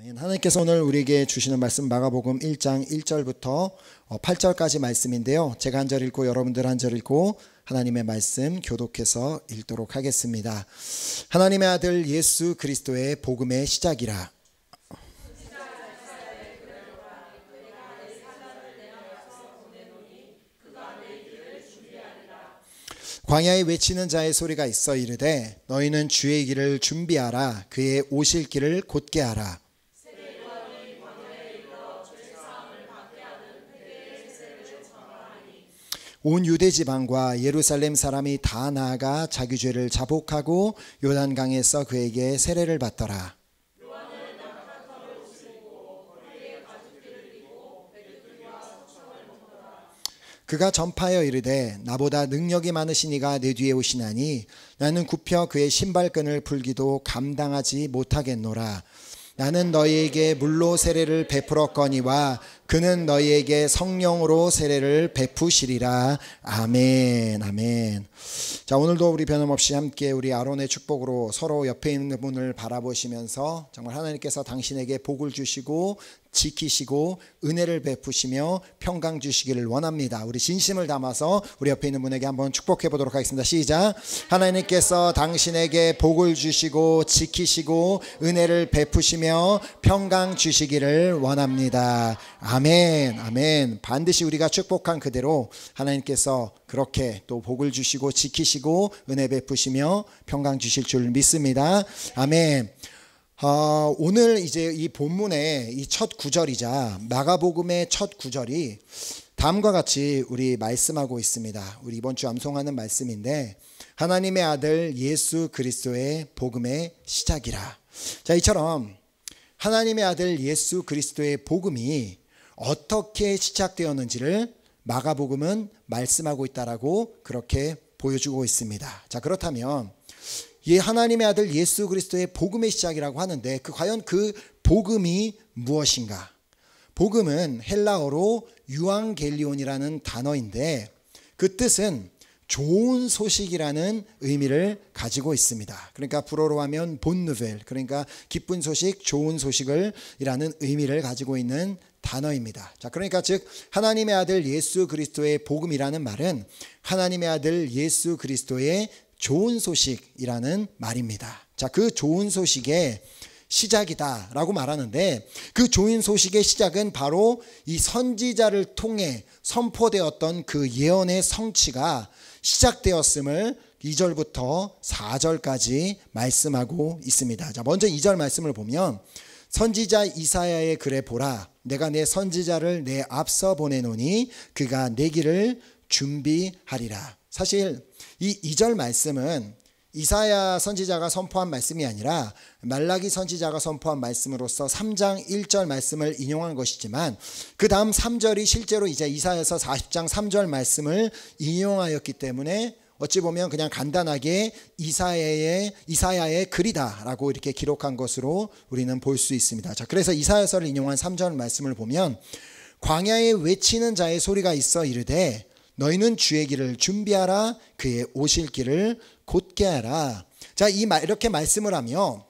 아멘. 하나님께서 오늘 우리에게 주시는 말씀 마가복음 1장 1절부터 8절까지 말씀인데요. 제가 한 절 읽고 여러분들 한 절 읽고 하나님의 말씀 교독해서 읽도록 하겠습니다. 하나님의 아들 예수 그리스도의 복음의 시작이라. 광야에 외치는 자의 소리가 있어 이르되 너희는 주의 길을 준비하라. 그의 오실 길을 곧게 하라. 온 유대 지방과 예루살렘 사람이 다 나아가 자기 죄를 자복하고 요단강에서 그에게 세례를 받더라. 그가 전파하여 이르되 나보다 능력이 많으신 이가 내 뒤에 오시나니 나는 굽혀 그의 신발끈을 풀기도 감당하지 못하겠노라. 나는 너희에게 물로 세례를 베풀었거니와 그는 너희에게 성령으로 세례를 베푸시리라. 아멘. 아멘. 자, 오늘도 우리 변함없이 함께 우리 아론의 축복으로 서로 옆에 있는 분을 바라보시면서 정말 하나님께서 당신에게 복을 주시고 지키시고 은혜를 베푸시며 평강 주시기를 원합니다. 우리 진심을 담아서 우리 옆에 있는 분에게 한번 축복해 보도록 하겠습니다. 시작. 하나님께서 당신에게 복을 주시고 지키시고 은혜를 베푸시며 평강 주시기를 원합니다. 아멘. 아멘. 반드시 우리가 축복한 그대로 하나님께서 그렇게 또 복을 주시고 지키시고 은혜 베푸시며 평강 주실 줄 믿습니다. 아멘. 오늘 이제 이 본문의 이 첫 구절이자 마가복음의 첫 구절이 다음과 같이 우리 말씀하고 있습니다. 우리 이번 주 암송하는 말씀인데 하나님의 아들 예수 그리스도의 복음의 시작이라. 자, 이처럼 하나님의 아들 예수 그리스도의 복음이 어떻게 시작되었는지를 마가복음은 말씀하고 있다라고 그렇게 보여주고 있습니다. 자, 그렇다면 이 하나님의 아들 예수 그리스도의 복음의 시작이라고 하는데 과연 그 복음이 무엇인가? 복음은 헬라어로 유앙겔리온이라는 단어인데 그 뜻은 좋은 소식이라는 의미를 가지고 있습니다. 그러니까 불어로 하면 본누벨, 그러니까 기쁜 소식, 좋은 소식을 이라는 의미를 가지고 있는 단어입니다. 자, 그러니까 즉 하나님의 아들 예수 그리스도의 복음이라는 말은 하나님의 아들 예수 그리스도의 좋은 소식이라는 말입니다. 자, 그 좋은 소식의 시작이다라고 말하는데 그 좋은 소식의 시작은 바로 이 선지자를 통해 선포되었던 그 예언의 성취가 시작되었음을 2절부터 4절까지 말씀하고 있습니다. 자, 먼저 2절 말씀을 보면 선지자 이사야의 글에 보라. 내가 내 선지자를 내 앞서 보내노니 그가 내 길을 준비하리라. 사실 이 2절 말씀은 이사야 선지자가 선포한 말씀이 아니라 말라기 선지자가 선포한 말씀으로서 3장 1절 말씀을 인용한 것이지만 그 다음 3절이 실제로 이제 이사야서 40장 3절 말씀을 인용하였기 때문에 어찌 보면 그냥 간단하게 이사야의 글이다라고 이렇게 기록한 것으로 우리는 볼 수 있습니다. 자, 그래서 이사야서를 인용한 3절 말씀을 보면 광야에 외치는 자의 소리가 있어 이르되 너희는 주의 길을 준비하라. 그의 오실 길을 곧게 하라. 자, 이렇게 말씀을 하며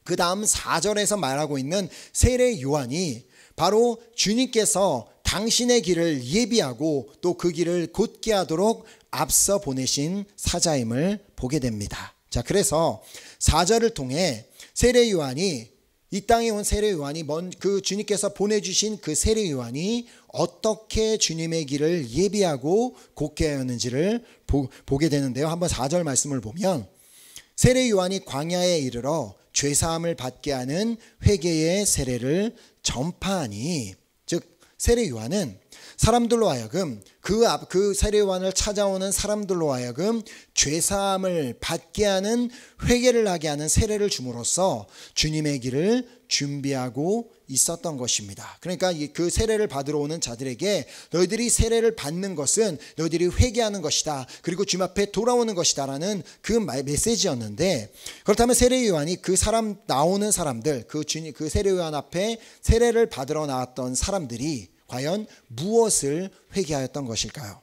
그 다음 4절에서 말하고 있는 세례 요한이 바로 주님께서 당신의 길을 예비하고 또 그 길을 곧게 하도록 앞서 보내신 사자임을 보게 됩니다. 자, 그래서 4절을 통해 세례 요한이 이 땅에 온 세례 요한이 그 주님께서 보내주신 그 세례 요한이 어떻게 주님의 길을 예비하고 곧게 하였는지를 보게 되는데요. 한번 4절 말씀을 보면 세례 요한이 광야에 이르러 죄사함을 받게 하는 회개의 세례를 전파하니, 즉 세례 요한은 사람들로 하여금 그 세례 요한을 찾아오는 사람들로 하여금 죄사함을 받게 하는 회개를 하게 하는 세례를 줌으로써 주님의 길을 준비하고 있었던 것입니다. 그러니까 그 세례를 받으러 오는 자들에게 너희들이 세례를 받는 것은 너희들이 회개하는 것이다. 그리고 주님 앞에 돌아오는 것이다 라는 그 메시지였는데, 그렇다면 세례 요한이 나오는 사람들, 그 세례 요한 앞에 세례를 받으러 나왔던 사람들이 과연 무엇을 회개하였던 것일까요?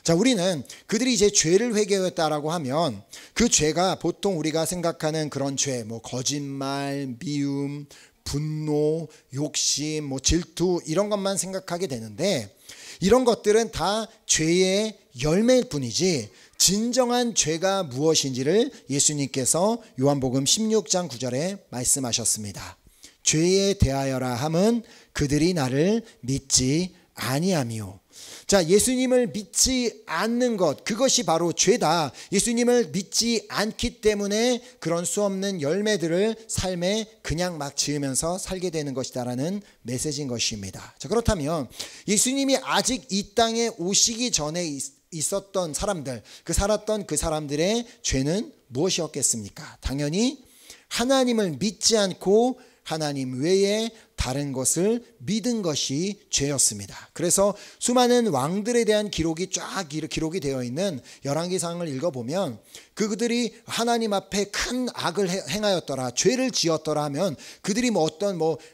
자, 우리는 그들이 이제 죄를 회개했다라고 하면 그 죄가 보통 우리가 생각하는 그런 죄, 거짓말, 미움, 분노, 욕심, 뭐 질투 이런 것만 생각하게 되는데 이런 것들은 다 죄의 열매일 뿐이지 진정한 죄가 무엇인지를 예수님께서 요한복음 16장 9절에 말씀하셨습니다. 죄에 대하여라 함은 그들이 나를 믿지 아니함이요. 자, 예수님을 믿지 않는 것, 그것이 바로 죄다. 예수님을 믿지 않기 때문에 그런 수없는 열매들을 삶에 그냥 막 지으면서 살게 되는 것이다라는 메시지인 것입니다. 자, 그렇다면 예수님이 아직 이 땅에 오시기 전에 있었던 사람들, 살았던 그 사람들의 죄는 무엇이었겠습니까? 당연히 하나님을 믿지 않고 하나님 외에 다른 것을 믿은 것이 죄였습니다. 그래서 수많은 왕들에 대한 기록이 쫙 기록이 되어 있는 열왕기상을 읽어보면 그들이 하나님 앞에 큰 악을 행하였더라, 죄를 지었더라 하면 그들이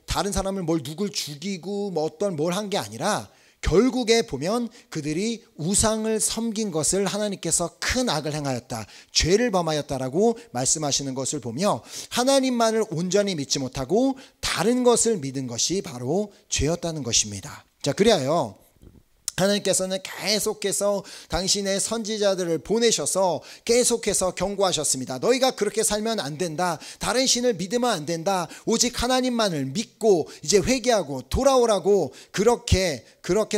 다른 사람을 누굴 죽이고 뭘 한 게 아니라 결국에 보면 그들이 우상을 섬긴 것을 하나님께서 큰 악을 행하였다, 죄를 범하였다라고 말씀하시는 것을 보며 하나님만을 온전히 믿지 못하고 다른 것을 믿은 것이 바로 죄였다는 것입니다. 자, 그리하여 하나님께서는 계속해서 당신의 선지자들을 보내셔서 계속해서 경고하셨습니다. 너희가 그렇게 살면 안 된다. 다른 신을 믿으면 안 된다. 오직 하나님만을 믿고 이제 회개하고 돌아오라고 그렇게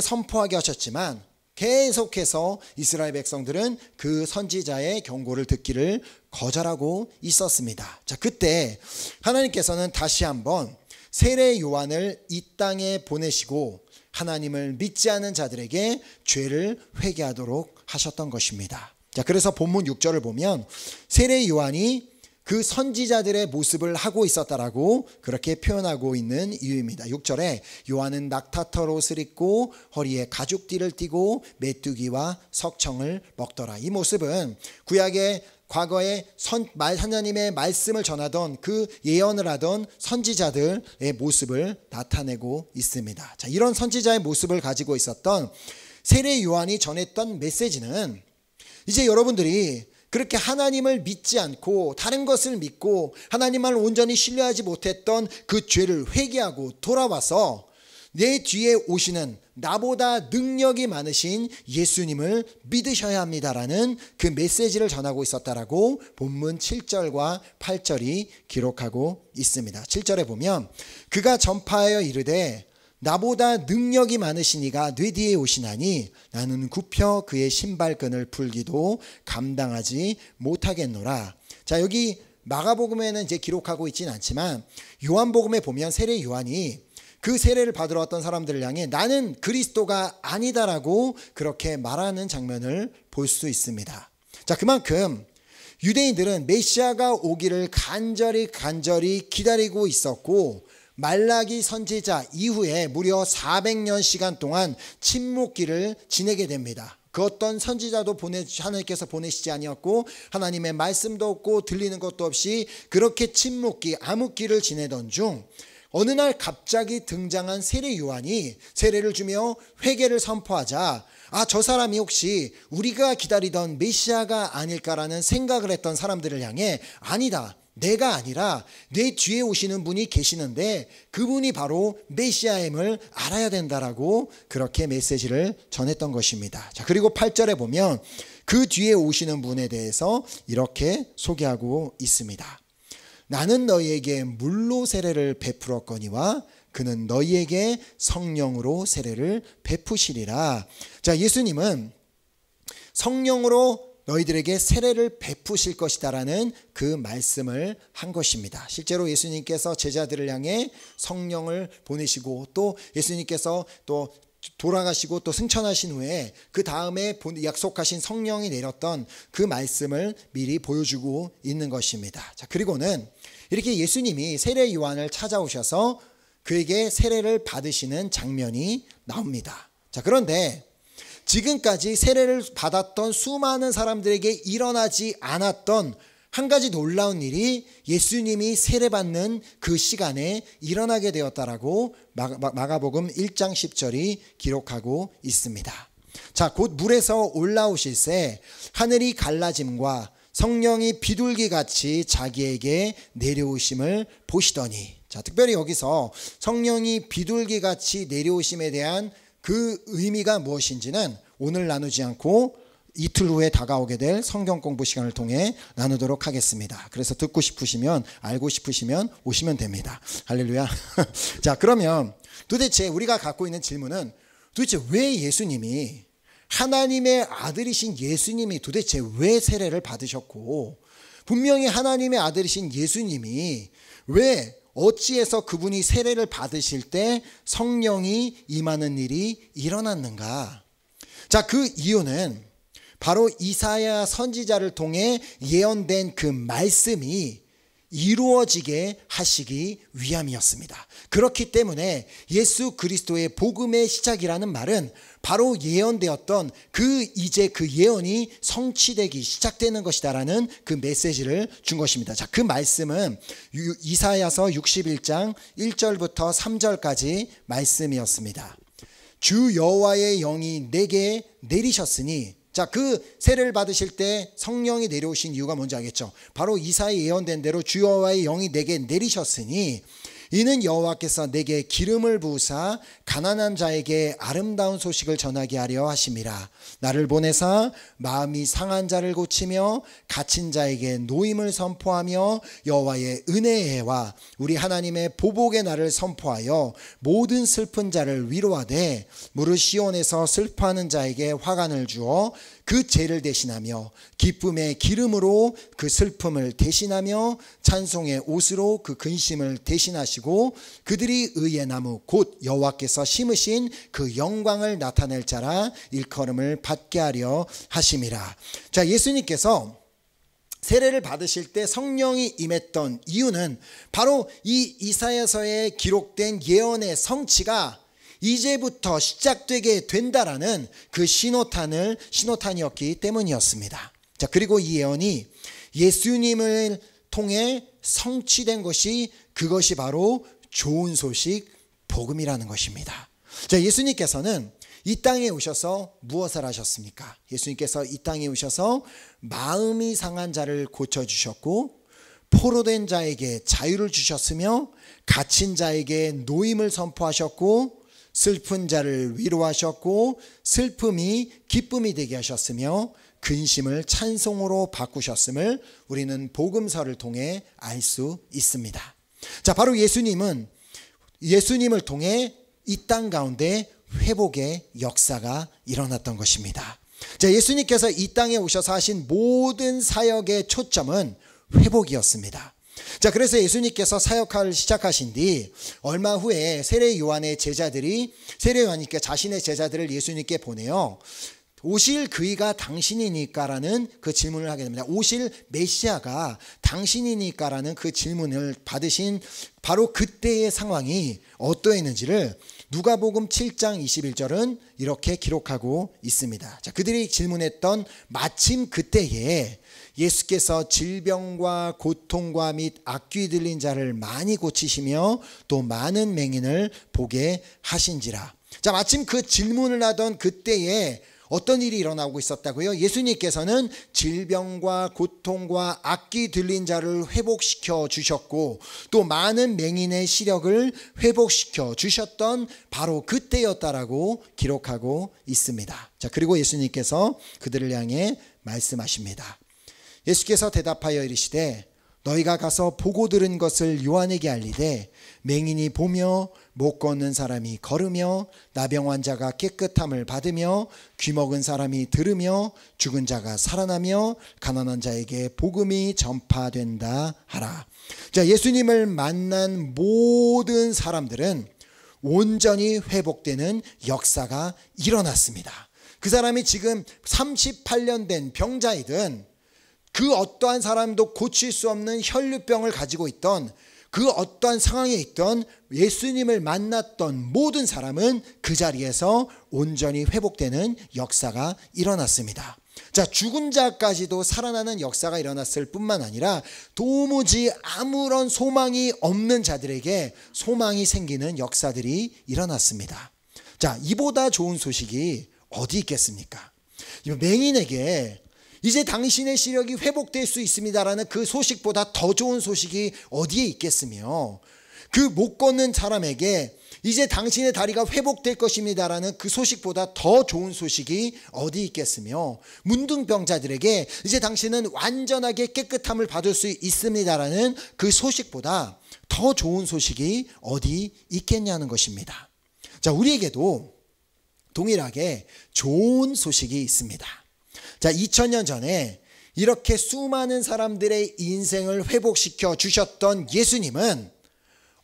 선포하게 하셨지만 계속해서 이스라엘 백성들은 그 선지자의 경고를 듣기를 거절하고 있었습니다. 자, 그때 하나님께서는 다시 한번 세례 요한을 이 땅에 보내시고 하나님을 믿지 않은 자들에게 죄를 회개하도록 하셨던 것입니다. 자, 그래서 본문 6절을 보면 세례 요한이 그 선지자들의 모습을 하고 있었다라고 그렇게 표현하고 있는 이유입니다. 6절에 요한은 낙타털 옷을 입고 허리에 가죽띠를 띠고 메뚜기와 석청을 먹더라. 이 모습은 구약의 과거에 하나님의 말씀을 전하던 그 예언을 하던 선지자들의 모습을 나타내고 있습니다. 자, 이런 선지자의 모습을 가지고 있었던 세례 요한이 전했던 메시지는 이제 여러분들이 그렇게 하나님을 믿지 않고 다른 것을 믿고 하나님만 온전히 신뢰하지 못했던 그 죄를 회개하고 돌아와서 내 뒤에 오시는 나보다 능력이 많으신 예수님을 믿으셔야 합니다라는 그 메시지를 전하고 있었다라고 본문 7절과 8절이 기록하고 있습니다. 7절에 보면 그가 전파하여 이르되 나보다 능력이 많으신 이가 내 뒤에 오시나니 나는 굽혀 그의 신발끈을 풀기도 감당하지 못하겠노라. 자, 여기 마가복음에는 이제 기록하고 있지는 않지만 요한복음에 보면 세례 요한이 그 세례를 받으러 왔던 사람들을 향해 나는 그리스도가 아니다라고 그렇게 말하는 장면을 볼 수 있습니다. 자, 그만큼 유대인들은 메시아가 오기를 간절히 기다리고 있었고 말라기 선지자 이후에 무려 400년 시간 동안 침묵기를 지내게 됩니다. 그 어떤 선지자도 하나님께서 보내시지 아니었고 하나님의 말씀도 없고 들리는 것도 없이 그렇게 침묵기, 암흑기를 지내던 중 어느 날 갑자기 등장한 세례 요한이 세례를 주며 회개를 선포하자 저 사람이 혹시 우리가 기다리던 메시아가 아닐까라는 생각을 했던 사람들을 향해 아니다, 내가 아니라 내 뒤에 오시는 분이 계시는데 그분이 바로 메시아임을 알아야 된다라고 그렇게 메시지를 전했던 것입니다. 자, 그리고 8절에 보면 그 뒤에 오시는 분에 대해서 이렇게 소개하고 있습니다. 나는 너희에게 물로 세례를 베풀었거니와 그는 너희에게 성령으로 세례를 베푸시리라. 자, 예수님은 성령으로 너희들에게 세례를 베푸실 것이다라는 그 말씀을 한 것입니다. 실제로 예수님께서 제자들을 향해 성령을 보내시고 또 예수님께서 또 돌아가시고 또 승천하신 후에 그 다음에 약속하신 성령이 내렸던 그 말씀을 미리 보여주고 있는 것입니다. 자, 그리고는 이렇게 예수님이 세례 요한을 찾아오셔서 그에게 세례를 받으시는 장면이 나옵니다. 자, 그런데 지금까지 세례를 받았던 수많은 사람들에게 일어나지 않았던 한 가지 놀라운 일이 예수님이 세례받는 그 시간에 일어나게 되었다라고 마가복음 1장 10절이 기록하고 있습니다. 자, 곧 물에서 올라오실새 하늘이 갈라짐과 성령이 비둘기같이 자기에게 내려오심을 보시더니, 자, 특별히 여기서 성령이 비둘기같이 내려오심에 대한 그 의미가 무엇인지는 오늘 나누지 않고 이틀 후에 다가오게 될 성경 공부 시간을 통해 나누도록 하겠습니다. 그래서 듣고 싶으시면, 알고 싶으시면 오시면 됩니다. 할렐루야. 자, 그러면 도대체 우리가 갖고 있는 질문은, 도대체 왜 예수님이, 하나님의 아들이신 예수님이 도대체 왜 세례를 받으셨고, 분명히 하나님의 아들이신 예수님이 왜, 어찌해서 그분이 세례를 받으실 때 성령이 임하는 일이 일어났는가? 자, 그 이유는 바로 이사야 선지자를 통해 예언된 그 말씀이 이루어지게 하시기 위함이었습니다. 그렇기 때문에 예수 그리스도의 복음의 시작이라는 말은 바로 예언되었던 이제 그 예언이 성취되기 시작되는 것이다라는 그 메시지를 준 것입니다. 자, 그 말씀은 이사야서 61장 1절부터 3절까지 말씀이었습니다. 주 여호와의 영이 내게 내리셨으니, 자, 그 세례를 받으실 때 성령이 내려오신 이유가 뭔지 알겠죠? 바로 이사야에 예언된 대로 주 여호와의 영이 내게 내리셨으니 이는 여호와께서 내게 기름을 부으사 가난한 자에게 아름다운 소식을 전하게 하려 하심이라. 나를 보내사 마음이 상한 자를 고치며 갇힌 자에게 노임을 선포하며 여호와의 은혜의 해와 우리 하나님의 보복의 날을 선포하여 모든 슬픈 자를 위로하되 무릇 시온에서 슬퍼하는 자에게 화관을 주어 그 죄를 대신하며 기쁨의 기름으로 그 슬픔을 대신하며 찬송의 옷으로 그 근심을 대신하시고 그들이 의의 나무 곧 여호와께서 심으신 그 영광을 나타낼 자라 일컬음을 받게 하려 하심이라. 자, 예수님께서 세례를 받으실 때 성령이 임했던 이유는 바로 이 이사야서에 기록된 예언의 성취가 이제부터 시작되게 된다라는 그 신호탄이었기 때문이었습니다. 자, 그리고 이 예언이 예수님을 통해 성취된 것이, 그것이 바로 좋은 소식, 복음이라는 것입니다. 자, 예수님께서는 이 땅에 오셔서 무엇을 하셨습니까? 예수님께서 이 땅에 오셔서 마음이 상한 자를 고쳐주셨고, 포로된 자에게 자유를 주셨으며, 갇힌 자에게 노임을 선포하셨고, 슬픈 자를 위로하셨고, 슬픔이 기쁨이 되게 하셨으며, 근심을 찬송으로 바꾸셨음을 우리는 복음서를 통해 알 수 있습니다. 자, 바로 예수님을 통해 이 땅 가운데 회복의 역사가 일어났던 것입니다. 자, 예수님께서 이 땅에 오셔서 하신 모든 사역의 초점은 회복이었습니다. 자, 그래서 예수님께서 사역을 시작하신 뒤 얼마 후에 세례 요한의 제자들이, 세례 요한님께 자신의 제자들을 예수님께 보내요. 오실 그이가 당신이니까라는 그 질문을 하게 됩니다. 오실 메시아가 당신이니까라는 그 질문을 받으신 바로 그때의 상황이 어떠했는지를 누가복음 7장 21절은 이렇게 기록하고 있습니다. 자, 그들이 질문했던 마침 그때에 예수께서 질병과 고통과 및 악귀 들린 자를 많이 고치시며 또 많은 맹인을 보게 하신지라. 자, 마침 그 질문을 하던 그때에 어떤 일이 일어나고 있었다고요? 예수님께서는 질병과 고통과 악귀 들린 자를 회복시켜 주셨고 또 많은 맹인의 시력을 회복시켜 주셨던 바로 그때였다라고 기록하고 있습니다. 자, 그리고 예수님께서 그들을 향해 말씀하십니다. 예수께서 대답하여 이르시되 너희가 가서 보고 들은 것을 요한에게 알리되 맹인이 보며 못 걷는 사람이 걸으며 나병 환자가 깨끗함을 받으며 귀먹은 사람이 들으며 죽은 자가 살아나며 가난한 자에게 복음이 전파된다 하라. 자, 예수님을 만난 모든 사람들은 온전히 회복되는 역사가 일어났습니다. 그 사람이 지금 38년 된 병자이든 그 어떠한 사람도 고칠 수 없는 혈류병을 가지고 있던 그 어떠한 상황에 있던 예수님을 만났던 모든 사람은 그 자리에서 온전히 회복되는 역사가 일어났습니다. 자, 죽은 자까지도 살아나는 역사가 일어났을 뿐만 아니라 도무지 아무런 소망이 없는 자들에게 소망이 생기는 역사들이 일어났습니다. 자, 이보다 좋은 소식이 어디 있겠습니까? 맹인에게 이제 당신의 시력이 회복될 수 있습니다라는 그 소식보다 더 좋은 소식이 어디에 있겠으며 그 못 걷는 사람에게 이제 당신의 다리가 회복될 것입니다라는 그 소식보다 더 좋은 소식이 어디 있겠으며, 문둥병자들에게 이제 당신은 완전하게 깨끗함을 받을 수 있습니다라는 그 소식보다 더 좋은 소식이 어디 있겠냐는 것입니다. 자, 우리에게도 동일하게 좋은 소식이 있습니다. 자, 2000년 전에 이렇게 수많은 사람들의 인생을 회복시켜 주셨던 예수님은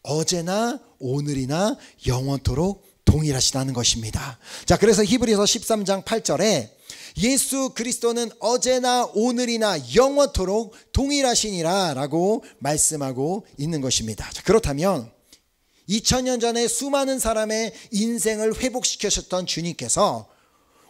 어제나 오늘이나 영원토록 동일하시다는 것입니다. 자, 그래서 히브리서 13장 8절에 예수 그리스도는 어제나 오늘이나 영원토록 동일하시니라 라고 말씀하고 있는 것입니다. 자, 그렇다면 2000년 전에 수많은 사람의 인생을 회복시키셨던 주님께서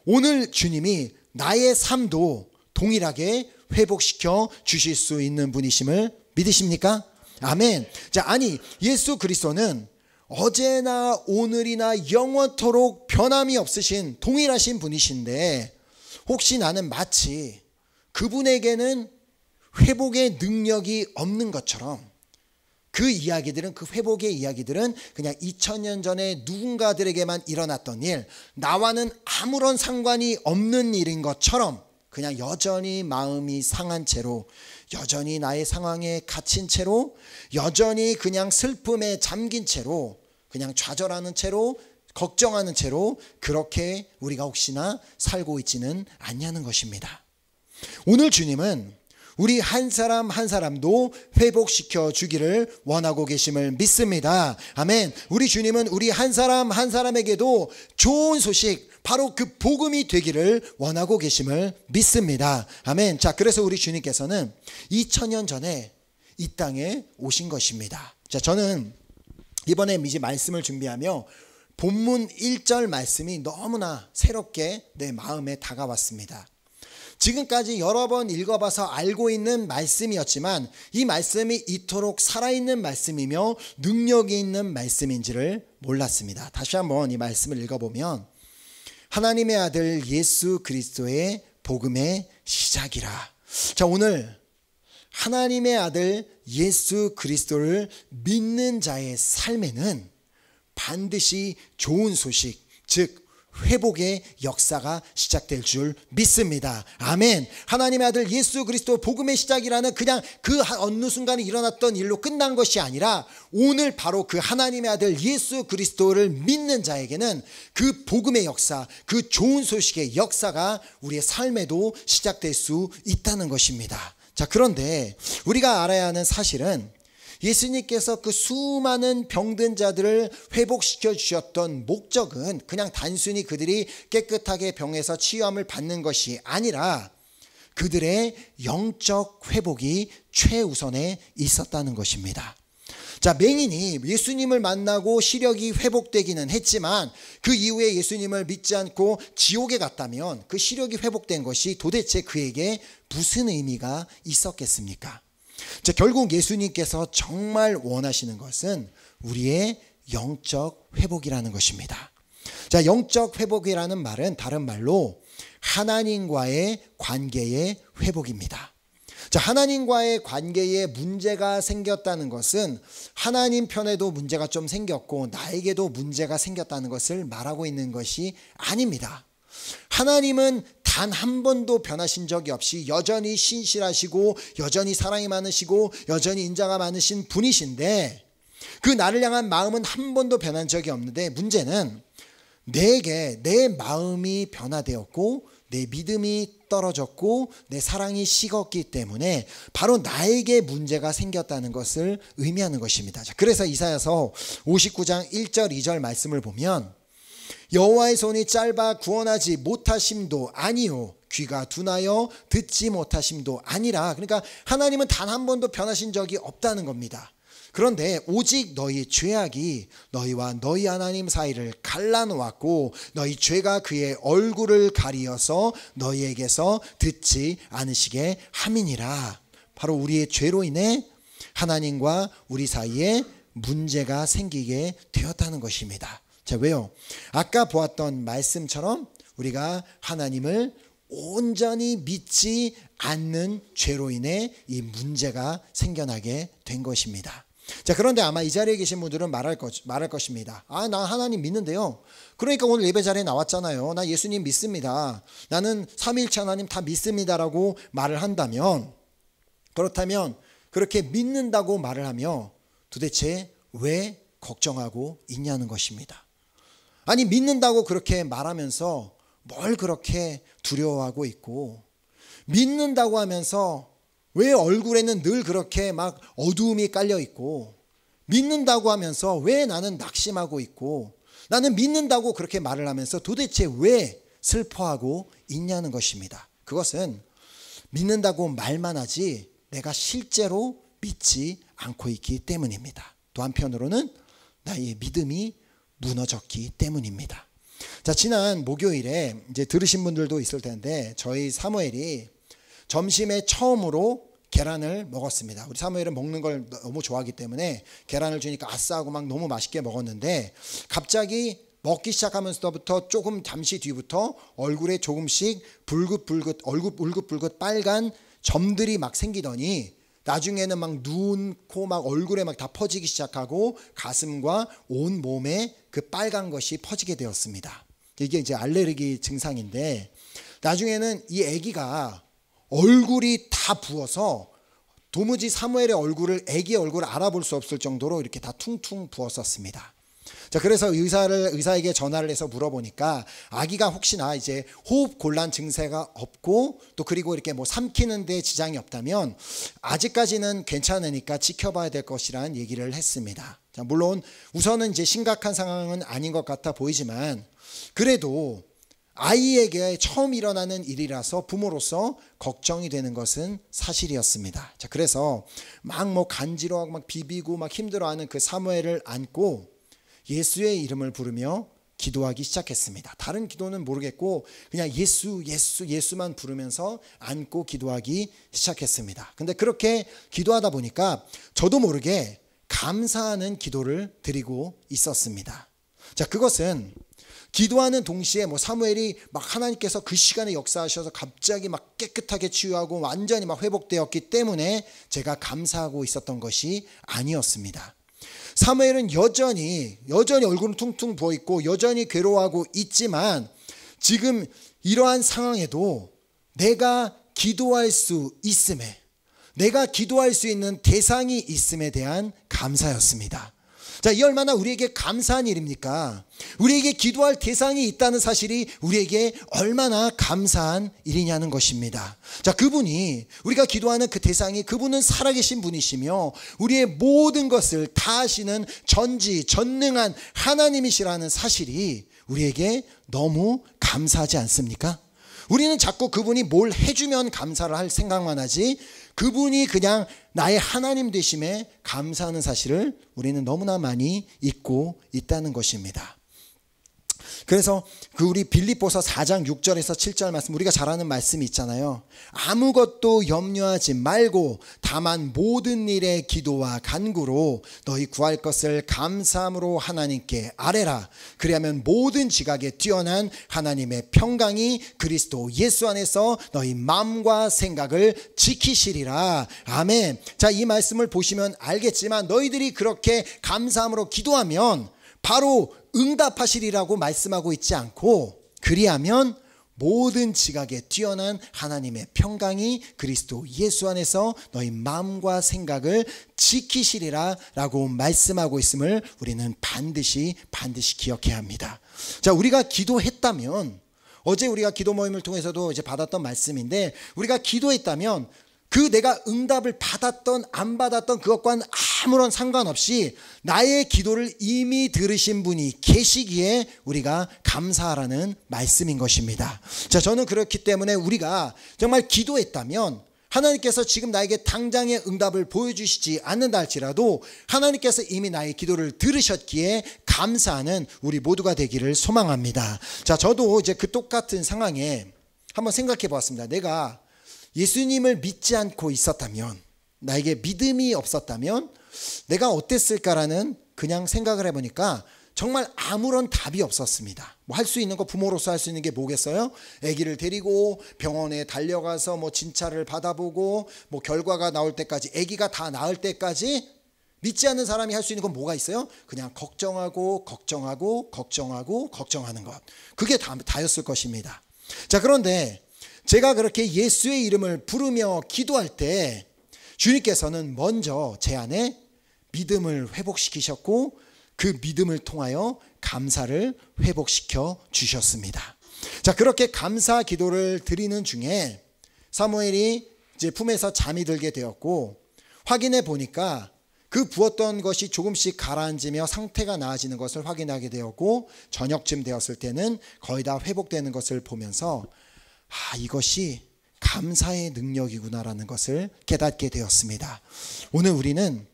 오늘 주님이 나의 삶도 동일하게 회복시켜 주실 수 있는 분이심을 믿으십니까? 아멘. 자, 아니 예수 그리스도는 어제나 오늘이나 영원토록 변함이 없으신 동일하신 분이신데, 혹시 나는 마치 그분에게는 회복의 능력이 없는 것처럼 그 이야기들은, 그 회복의 이야기들은 그냥 2000년 전에 누군가들에게만 일어났던 일, 나와는 아무런 상관이 없는 일인 것처럼 그냥 여전히 마음이 상한 채로, 여전히 나의 상황에 갇힌 채로, 여전히 그냥 슬픔에 잠긴 채로, 그냥 좌절하는 채로, 걱정하는 채로 그렇게 우리가 혹시나 살고 있지는 않냐는 것입니다. 오늘 주님은 우리 한 사람 한 사람도 회복시켜 주기를 원하고 계심을 믿습니다. 아멘. 우리 주님은 우리 한 사람 한 사람에게도 좋은 소식, 바로 그 복음이 되기를 원하고 계심을 믿습니다. 아멘. 자, 그래서 우리 주님께서는 2000년 전에 이 땅에 오신 것입니다. 자, 저는 이번에 이제 말씀을 준비하며 본문 1절 말씀이 너무나 새롭게 내 마음에 다가왔습니다. 지금까지 여러 번 읽어봐서 알고 있는 말씀이었지만 이 말씀이 이토록 살아있는 말씀이며 능력이 있는 말씀인지를 몰랐습니다. 다시 한번 이 말씀을 읽어보면, 하나님의 아들 예수 그리스도의 복음의 시작이라. 자, 오늘 하나님의 아들 예수 그리스도를 믿는 자의 삶에는 반드시 좋은 소식, 즉 회복의 역사가 시작될 줄 믿습니다. 아멘. 하나님의 아들 예수 그리스도 복음의 시작이라는 그냥 그 어느 순간에 일어났던 일로 끝난 것이 아니라, 오늘 바로 그 하나님의 아들 예수 그리스도를 믿는 자에게는 그 복음의 역사, 그 좋은 소식의 역사가 우리의 삶에도 시작될 수 있다는 것입니다. 자, 그런데 우리가 알아야 하는 사실은 예수님께서 그 수많은 병든 자들을 회복시켜 주셨던 목적은 그냥 단순히 그들이 깨끗하게 병에서 치유함을 받는 것이 아니라 그들의 영적 회복이 최우선에 있었다는 것입니다. 자, 맹인이 예수님을 만나고 시력이 회복되기는 했지만 그 이후에 예수님을 믿지 않고 지옥에 갔다면 그 시력이 회복된 것이 도대체 그에게 무슨 의미가 있었겠습니까? 자, 결국 예수님께서 정말 원하시는 것은 우리의 영적 회복이라는 것입니다. 자, 영적 회복이라는 말은 다른 말로 하나님과의 관계의 회복입니다. 자, 하나님과의 관계에 문제가 생겼다는 것은 하나님 편에도 문제가 좀 생겼고 나에게도 문제가 생겼다는 것을 말하고 있는 것이 아닙니다. 하나님은 단 한 번도 변하신 적이 없이 여전히 신실하시고 여전히 사랑이 많으시고 여전히 인자가 많으신 분이신데, 그 나를 향한 마음은 한 번도 변한 적이 없는데, 문제는 내게 내 마음이 변화되었고 내 믿음이 떨어졌고 내 사랑이 식었기 때문에 바로 나에게 문제가 생겼다는 것을 의미하는 것입니다. 그래서 이사야서 59장 1절 2절 말씀을 보면, 여호와의 손이 짧아 구원하지 못하심도 아니요 귀가 둔하여 듣지 못하심도 아니라, 그러니까 하나님은 단 한 번도 변하신 적이 없다는 겁니다. 그런데 오직 너희 죄악이 너희와 너희 하나님 사이를 갈라놓았고 너희 죄가 그의 얼굴을 가리어서 너희에게서 듣지 않으시게 함이니라. 바로 우리의 죄로 인해 하나님과 우리 사이에 문제가 생기게 되었다는 것입니다. 자, 왜요? 아까 보았던 말씀처럼 우리가 하나님을 온전히 믿지 않는 죄로 인해 이 문제가 생겨나게 된 것입니다. 자, 그런데 아마 이 자리에 계신 분들은 말할 것입니다. 나 하나님 믿는데요. 그러니까 오늘 예배 자리에 나왔잖아요. 나 예수님 믿습니다. 나는 삼위일체 하나님 다 믿습니다라고 말을 한다면, 그렇다면 그렇게 믿는다고 말을 하며 도대체 왜 걱정하고 있냐는 것입니다. 아니, 믿는다고 그렇게 말하면서 뭘 그렇게 두려워하고 있고, 믿는다고 하면서 왜 얼굴에는 늘 그렇게 막 어두움이 깔려 있고, 믿는다고 하면서 왜 나는 낙심하고 있고, 나는 믿는다고 그렇게 말을 하면서 도대체 왜 슬퍼하고 있냐는 것입니다. 그것은 믿는다고 말만 하지 내가 실제로 믿지 않고 있기 때문입니다. 또 한편으로는 나의 믿음이 무너졌기 때문입니다. 자, 지난 목요일에 이제 들으신 분들도 있을 텐데 저희 사무엘이 점심에 처음으로 계란을 먹었습니다. 우리 사무엘은 먹는 걸 너무 좋아하기 때문에 계란을 주니까 아싸하고 막 너무 맛있게 먹었는데, 갑자기 먹기 시작하면서부터 조금 잠시 뒤부터 얼굴에 조금씩 울긋불긋 빨간 점들이 막 생기더니 나중에는 막 눈, 코, 막 얼굴에 막 다 퍼지기 시작하고 가슴과 온 몸에 그 빨간 것이 퍼지게 되었습니다. 이게 이제 알레르기 증상인데, 나중에는 이 아기가 얼굴이 다 부어서 도무지 사무엘의 얼굴을, 아기의 얼굴을 알아볼 수 없을 정도로 이렇게 다 퉁퉁 부었었습니다. 자, 그래서 의사에게 전화를 해서 물어보니까 아기가 혹시나 이제 호흡 곤란 증세가 없고, 또 그리고 이렇게 뭐 삼키는 데 지장이 없다면 아직까지는 괜찮으니까 지켜봐야 될 것이라는 얘기를 했습니다. 자, 물론 우선은 이제 심각한 상황은 아닌 것 같아 보이지만, 그래도 아이에게 처음 일어나는 일이라서 부모로서 걱정이 되는 것은 사실이었습니다. 자, 그래서 막 뭐 간지러워하고 막 비비고 막 힘들어하는 그 사무엘을 안고 예수의 이름을 부르며 기도하기 시작했습니다. 다른 기도는 모르겠고 그냥 예수만 부르면서 안고 기도하기 시작했습니다. 근데 그렇게 기도하다 보니까 저도 모르게 감사하는 기도를 드리고 있었습니다. 자, 그것은 기도하는 동시에 뭐 사무엘이 막 하나님께서 그 시간에 역사하셔서 갑자기 막 깨끗하게 치유하고 완전히 막 회복되었기 때문에 제가 감사하고 있었던 것이 아니었습니다. 사무엘은 여전히 얼굴은 퉁퉁 부어있고 여전히 괴로워하고 있지만, 지금 이러한 상황에도 내가 기도할 수 있음에, 내가 기도할 수 있는 대상이 있음에 대한 감사였습니다. 자, 이 얼마나 우리에게 감사한 일입니까? 우리에게 기도할 대상이 있다는 사실이 우리에게 얼마나 감사한 일이냐는 것입니다. 자, 그분이, 우리가 기도하는 그 대상이, 그분은 살아계신 분이시며 우리의 모든 것을 다 아시는 전지전능한 하나님이시라는 사실이 우리에게 너무 감사하지 않습니까? 우리는 자꾸 그분이 뭘 해주면 감사를 할 생각만 하지, 그분이 그냥 나의 하나님 되심에 감사하는 사실을 우리는 너무나 많이 잊고 있다는 것입니다. 그래서 그 우리 빌립보서 4장 6절에서 7절 말씀, 우리가 잘 아는 말씀이 있잖아요. 아무것도 염려하지 말고 다만 모든 일에 기도와 간구로 너희 구할 것을 감사함으로 하나님께 아뢰라. 그리하면 모든 지각에 뛰어난 하나님의 평강이 그리스도 예수 안에서 너희 마음과 생각을 지키시리라. 아멘. 자, 이 말씀을 보시면 알겠지만 너희들이 그렇게 감사함으로 기도하면 바로 응답하시리라고 말씀하고 있지 않고, 그리하면 모든 지각에 뛰어난 하나님의 평강이 그리스도 예수 안에서 너희 마음과 생각을 지키시리라 라고 말씀하고 있음을 우리는 반드시 기억해야 합니다. 자, 우리가 기도했다면, 어제 우리가 기도 모임을 통해서도 이제 받았던 말씀인데, 우리가 기도했다면 그 내가 응답을 받았던 안 받았던 그것과는 아무런 상관없이 나의 기도를 이미 들으신 분이 계시기에 우리가 감사하라는 말씀인 것입니다. 자, 저는 그렇기 때문에 우리가 정말 기도했다면 하나님께서 지금 나에게 당장의 응답을 보여주시지 않는다 할지라도 하나님께서 이미 나의 기도를 들으셨기에 감사하는 우리 모두가 되기를 소망합니다. 자, 저도 이제 그 똑같은 상황에 한번 생각해 보았습니다. 내가 예수님을 믿지 않고 있었다면, 나에게 믿음이 없었다면 내가 어땠을까라는 그냥 생각을 해보니까 정말 아무런 답이 없었습니다. 뭐 할 수 있는 거, 부모로서 할 수 있는 게 뭐겠어요? 아기를 데리고 병원에 달려가서 뭐 진찰을 받아보고 뭐 결과가 나올 때까지, 아기가 다 나을 때까지 믿지 않는 사람이 할 수 있는 건 뭐가 있어요? 그냥 걱정하고 걱정하는 것. 그게 다였을 것입니다. 자, 그런데 제가 그렇게 예수의 이름을 부르며 기도할 때 주님께서는 먼저 제 안에 믿음을 회복시키셨고 그 믿음을 통하여 감사를 회복시켜 주셨습니다. 자, 그렇게 감사 기도를 드리는 중에 사무엘이 이제 품에서 잠이 들게 되었고 확인해 보니까 그 부었던 것이 조금씩 가라앉으며 상태가 나아지는 것을 확인하게 되었고 저녁쯤 되었을 때는 거의 다 회복되는 것을 보면서 이것이 감사의 능력이구나라는 것을 깨닫게 되었습니다. 오늘 우리는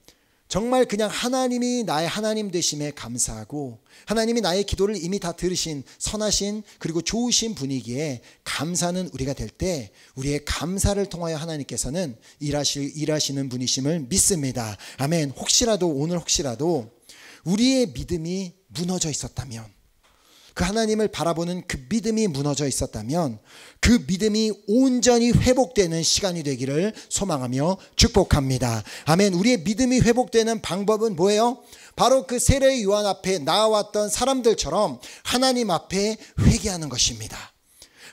정말 그냥 하나님이 나의 하나님 되심에 감사하고 하나님이 나의 기도를 이미 다 들으신 선하신 그리고 좋으신 분이기에 감사는 우리가 될 때 우리의 감사를 통하여 하나님께서는 일하시는 분이심을 믿습니다. 아멘. 오늘 혹시라도 우리의 믿음이 무너져 있었다면 그 하나님을 바라보는 그 믿음이 무너져 있었다면 그 믿음이 온전히 회복되는 시간이 되기를 소망하며 축복합니다. 아멘. 우리의 믿음이 회복되는 방법은 뭐예요? 바로 그 세례 요한 앞에 나와왔던 사람들처럼 하나님 앞에 회개하는 것입니다.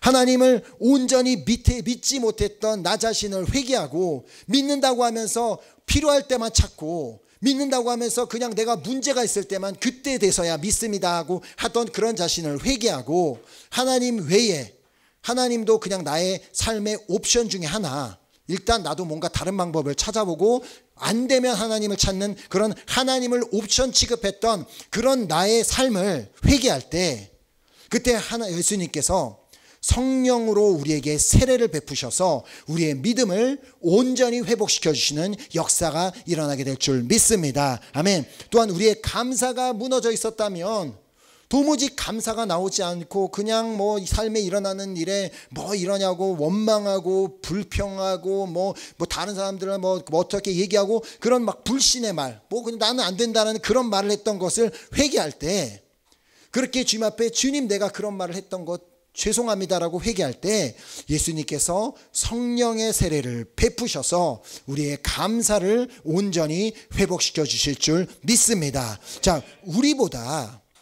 하나님을 온전히 믿지 못했던 나 자신을 회개하고 믿는다고 하면서 필요할 때만 찾고 믿는다고 하면서 그냥 내가 문제가 있을 때만 그때 돼서야 믿습니다 하고 하던 그런 자신을 회개하고 하나님 외에 하나님도 그냥 나의 삶의 옵션 중에 하나 일단 나도 뭔가 다른 방법을 찾아보고 안 되면 하나님을 찾는 그런 하나님을 옵션 취급했던 그런 나의 삶을 회개할 때 그때 예수님께서 성령으로 우리에게 세례를 베푸셔서 우리의 믿음을 온전히 회복시켜 주시는 역사가 일어나게 될 줄 믿습니다. 아멘. 또한 우리의 감사가 무너져 있었다면 도무지 감사가 나오지 않고 그냥 삶에 일어나는 일에 이러냐고 원망하고 불평하고 다른 사람들은 어떻게 얘기하고 그런 막 불신의 말 그냥 나는 안 된다는 그런 말을 했던 것을 회개할 때 그렇게 주님 앞에 주님 내가 그런 말을 했던 것 죄송합니다라고 회개할 때 예수님께서 성령의 세례를 베푸셔서 우리의 감사를 온전히 회복시켜 주실 줄 믿습니다. 자,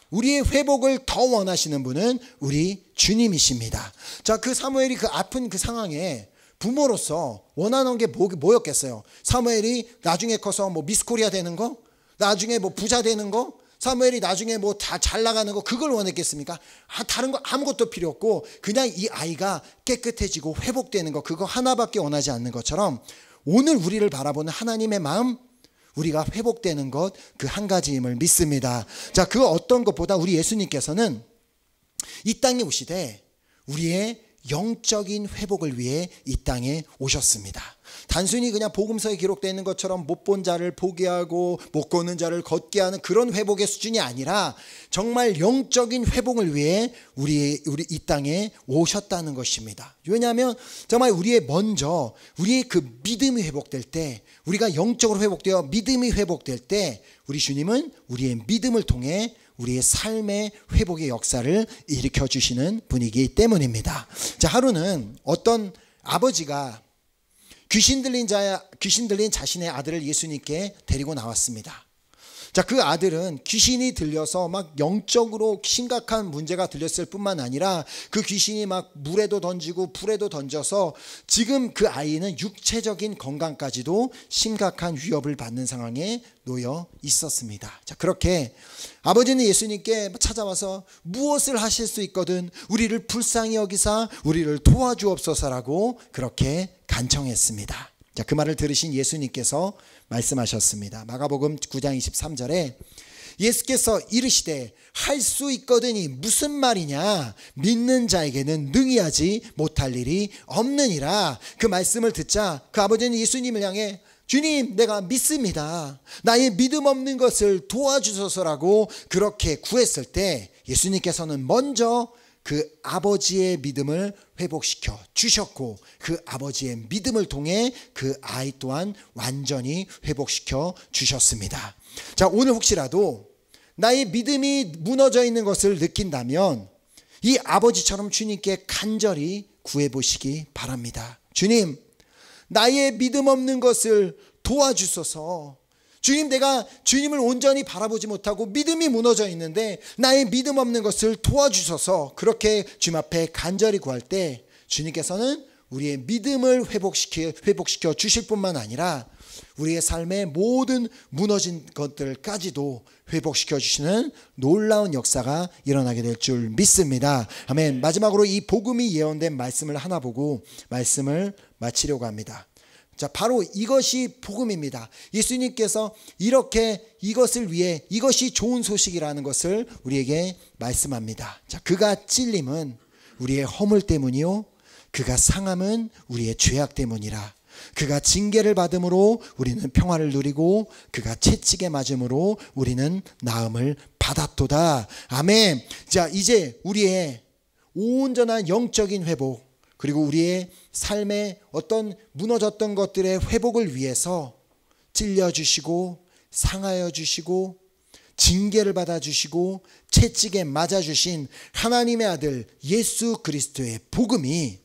우리의 회복을 더 원하시는 분은 우리 주님이십니다. 자, 그 사무엘이 그 아픈 그 상황에 부모로서 원하는 게 뭐였겠어요? 사무엘이 나중에 커서 미스코리아 되는 거? 나중에 부자 되는 거? 사무엘이 나중에 다 잘 나가는 거 그걸 원했겠습니까? 다른 거 아무것도 필요 없고 그냥 이 아이가 깨끗해지고 회복되는 거 그거 하나밖에 원하지 않는 것처럼 오늘 우리를 바라보는 하나님의 마음 우리가 회복되는 것 그 한 가지임을 믿습니다. 자, 그 어떤 것보다 우리 예수님께서는 이 땅에 오시되 우리의 영적인 회복을 위해 이 땅에 오셨습니다. 단순히 그냥 복음서에 기록되어 있는 것처럼 못 본 자를 보게 하고 못 걷는 자를 걷게 하는 그런 회복의 수준이 아니라 정말 영적인 회복을 위해 우리 이 땅에 오셨다는 것입니다. 왜냐하면 정말 우리의 그 믿음이 회복될 때 우리가 영적으로 회복되어 믿음이 회복될 때 우리 주님은 우리의 믿음을 통해 우리의 삶의 회복의 역사를 일으켜 주시는 분이기 때문입니다. 자, 하루는 어떤 아버지가 귀신 들린 자신의 아들을 예수님께 데리고 나왔습니다. 자, 그 아들은 귀신이 들려서 막 영적으로 심각한 문제가 들렸을 뿐만 아니라 그 귀신이 막 물에도 던지고 불에도 던져서 지금 그 아이는 육체적인 건강까지도 심각한 위협을 받는 상황에 놓여 있었습니다. 자, 그렇게 아버지는 예수님께 찾아와서 무엇을 하실 수 있거든 우리를 불쌍히 여기사 우리를 도와주옵소서라고 그렇게 간청했습니다. 자, 그 말을 들으신 예수님께서 말씀하셨습니다. 마가복음 9장 23절에 예수께서 이르시되 할 수 있거든이 무슨 말이냐 믿는 자에게는 능히 하지 못할 일이 없느니라. 그 말씀을 듣자 그 아버지는 예수님을 향해 주님 내가 믿습니다. 나의 믿음 없는 것을 도와주소서라고 그렇게 구했을 때 예수님께서는 먼저 그 아버지의 믿음을 회복시켜 주셨고 그 아버지의 믿음을 통해 그 아이 또한 완전히 회복시켜 주셨습니다. 자, 오늘 혹시라도 나의 믿음이 무너져 있는 것을 느낀다면 이 아버지처럼 주님께 간절히 구해보시기 바랍니다. 주님, 나의 믿음 없는 것을 도와주소서. 주님, 내가 주님을 온전히 바라보지 못하고 믿음이 무너져 있는데 나의 믿음 없는 것을 도와주셔서 그렇게 주님 앞에 간절히 구할 때 주님께서는 우리의 믿음을 회복시켜 주실 뿐만 아니라 우리의 삶의 모든 무너진 것들까지도 회복시켜 주시는 놀라운 역사가 일어나게 될 줄 믿습니다. 아멘. 마지막으로 이 복음이 예언된 말씀을 하나 보고 말씀을 마치려고 합니다. 자, 바로 이것이 복음입니다. 예수님께서 이렇게 이것을 위해 이것이 좋은 소식이라는 것을 우리에게 말씀합니다. 자, 그가 찔림은 우리의 허물 때문이요 그가 상함은 우리의 죄악 때문이라. 그가 징계를 받음으로 우리는 평화를 누리고 그가 채찍에 맞음으로 우리는 나음을 받았도다. 아멘. 자, 이제 우리의 온전한 영적인 회복, 그리고 우리의 삶의 어떤 무너졌던 것들의 회복을 위해서 찔려주시고 상하여 주시고 징계를 받아주시고 채찍에 맞아주신 하나님의 아들 예수 그리스도의 복음이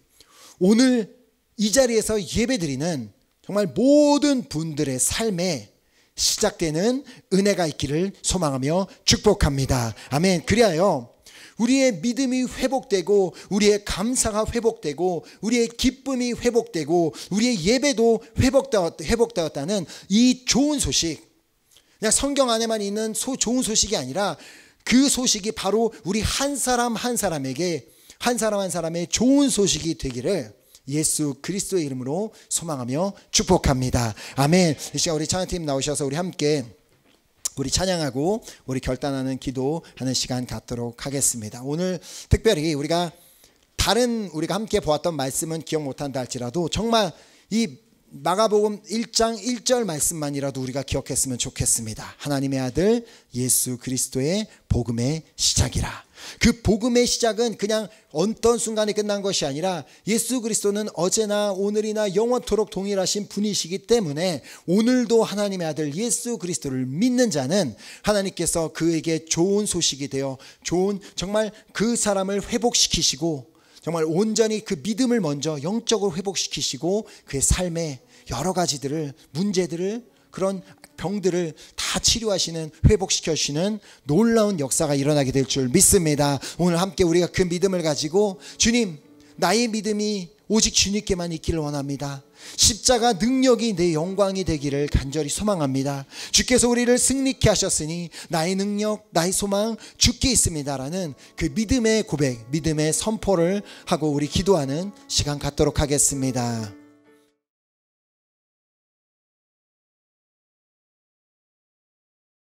오늘 이 자리에서 예배드리는 정말 모든 분들의 삶에 시작되는 은혜가 있기를 소망하며 축복합니다. 아멘. 그리하여 우리의 믿음이 회복되고 우리의 감사가 회복되고 우리의 기쁨이 회복되고 우리의 예배도 회복되었다는 이 좋은 소식, 그냥 성경 안에만 있는 좋은 소식이 아니라 그 소식이 바로 우리 한 사람 한 사람에게 한 사람 한 사람의 좋은 소식이 되기를 예수 그리스도의 이름으로 소망하며 축복합니다. 아멘. 이 시간 우리 찬양팀 나오셔서 우리 함께 우리 찬양하고 우리 결단하는 기도하는 시간 갖도록 하겠습니다. 오늘 특별히 우리가 함께 보았던 말씀은 기억 못한다 할지라도 정말 이 마가복음 1장 1절 말씀만이라도 우리가 기억했으면 좋겠습니다. 하나님의 아들 예수 그리스도의 복음의 시작이라. 그 복음의 시작은 그냥 어떤 순간에 끝난 것이 아니라 예수 그리스도는 어제나 오늘이나 영원토록 동일하신 분이시기 때문에 오늘도 하나님의 아들 예수 그리스도를 믿는 자는 하나님께서 그에게 좋은 소식이 되어 정말 그 사람을 회복시키시고 정말 온전히 그 믿음을 먼저 영적으로 회복시키시고 그의 삶의 여러 가지들을 문제들을 그런 병들을 다 치료하시는 회복시켜 주시는 놀라운 역사가 일어나게 될 줄 믿습니다. 오늘 함께 우리가 그 믿음을 가지고 주님, 나의 믿음이 오직 주님께만 있기를 원합니다. 십자가 능력이 내 영광이 되기를 간절히 소망합니다. 주께서 우리를 승리케 하셨으니 나의 능력, 나의 소망 주께 있습니다라는 그 믿음의 고백, 믿음의 선포를 하고 우리 기도하는 시간 갖도록 하겠습니다.